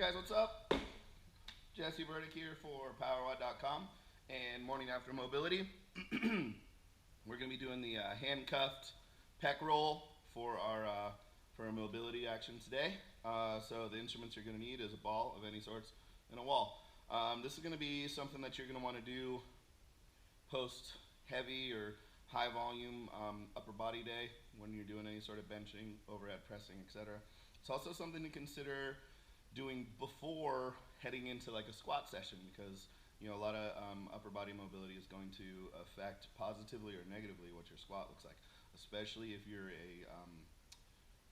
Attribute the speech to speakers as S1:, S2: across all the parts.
S1: Guys, what's up? Jesse Burdick here for powerlifting.com and Morning After Mobility. We're going to be doing the handcuffed pec roll for our mobility action today. So the instruments you're going to need is a ball of any sorts and a wall. This is going to be something that you're going to want to do post heavy or high volume upper body day when you're doing any sort of benching, overhead pressing, etc. It's also something to consider doing before heading into like a squat session, because a lot of upper body mobility is going to affect positively or negatively what your squat looks like, especially if you're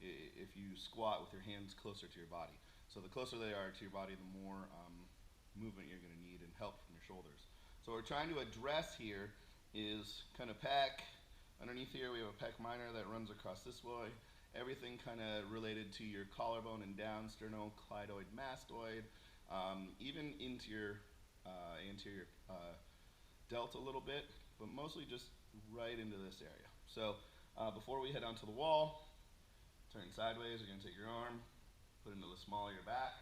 S1: if you squat with your hands closer to your body. So the closer they are to your body, the more movement you're going to need and help from your shoulders. So what we're trying to address here is kind of pec. Underneath here we have a pec minor that runs across this way. Everything kind of related to your collarbone and down, sternocleidoid mastoid, even into your anterior delt a little bit, but mostly just right into this area. So before we head onto the wall, turn sideways. You're going to take your arm, put it into the small of your back,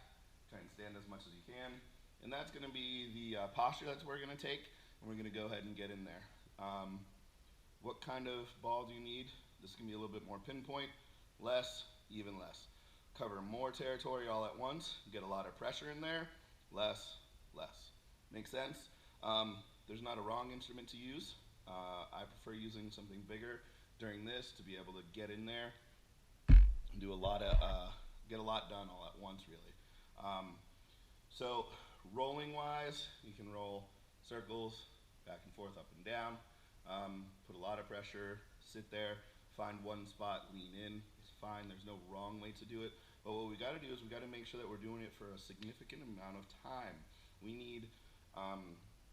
S1: try and stand as much as you can, and that's going to be the posture that we're going to take, and we're going to go ahead and get in there. What kind of ball do you need? This can be a little bit more pinpoint. Less, even less. Cover more territory all at once, get a lot of pressure in there. Less, less. Make sense? There's not a wrong instrument to use. I prefer using something bigger during this to be able to get in there and do get a lot done all at once, really. So rolling wise, you can roll circles, back and forth, up and down. Put a lot of pressure, sit there, find one spot, lean in. It's fine, there's no wrong way to do it. But what we got to do is we got to make sure that we're doing it for a significant amount of time. We need,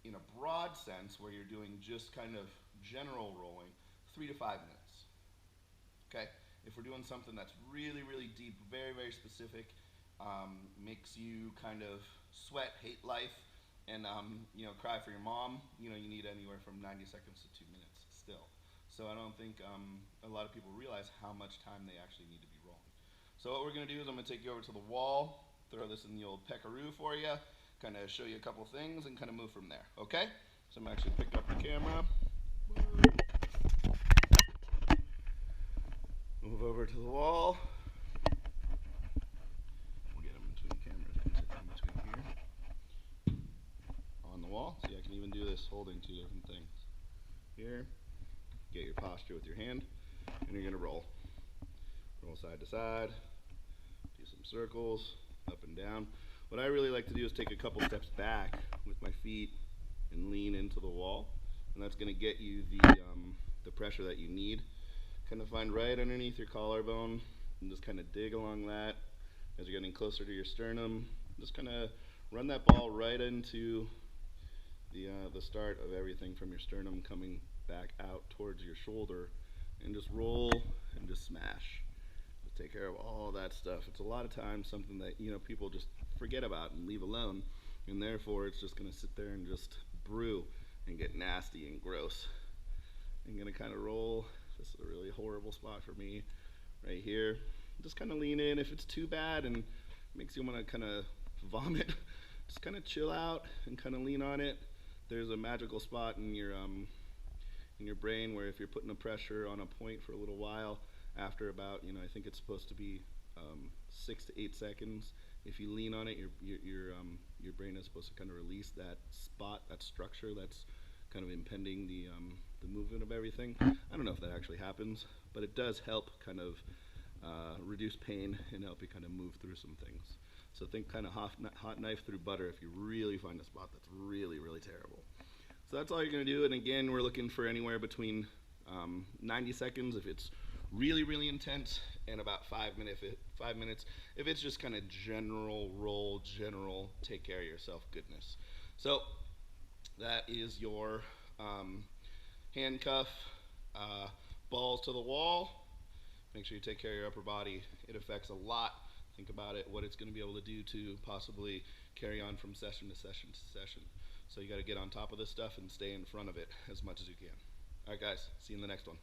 S1: in a broad sense, where you're doing just kind of general rolling, 3 to 5 minutes. Okay? If we're doing something that's really, really deep, very, very specific, makes you kind of sweat, hate life, and cry for your mom, you need anywhere from 90 seconds to 2 minutes still. So I don't think a lot of people realize how much time they actually need to be rolling. So what we're going to do is I'm going to take you over to the wall, throw this in the old peckaroo for you, kind of show you a couple things, and kind of move from there. Okay? So I'm actually pick up the camera. Move over to the wall. We'll get them between cameras. In between here. On the wall. See, I can even do this holding 2 different things. Here. Get your posture with your hand, and you're going to roll. Roll side to side, do some circles, up and down. What I really like to do is take a couple steps back with my feet and lean into the wall, and that's going to get you the pressure that you need. Kind of find right underneath your collarbone, and just kind of dig along that as you're getting closer to your sternum. Just kind of run that ball right into the start of everything from your sternum coming back out towards your shoulder, and just roll and just smash. Just take care of all that stuff. It's a lot of times something that people just forget about and leave alone, and therefore it's just going to sit there and just brew and get nasty and gross. I'm going to kind of roll. This is a really horrible spot for me right here. Just kind of lean in. If it's too bad and makes you want to kind of vomit, just kind of chill out and kind of lean on it. There's a magical spot in your brain where if you're putting a pressure on a point for a little while, after about I think it's supposed to be 6 to 8 seconds, if you lean on it, your brain is supposed to kind of release that spot, that structure that's kind of impeding the movement of everything. I don't know if that actually happens, but it does help kind of reduce pain and help you kind of move through some things. So think kind of hot knife through butter if you really find a spot that's really, really terrible. So that's all you're going to do, and again, we're looking for anywhere between 90 seconds if it's really, really intense, and about 5 minutes if it's just kind of general roll, general take care of yourself goodness. So that is your handcuff, balls to the wall. Make sure you take care of your upper body. It affects a lot. Think about it, what it's going to be able to do to possibly carry on from session to session to session. So you got to get on top of this stuff and stay in front of it as much as you can. All right, guys, see you in the next one.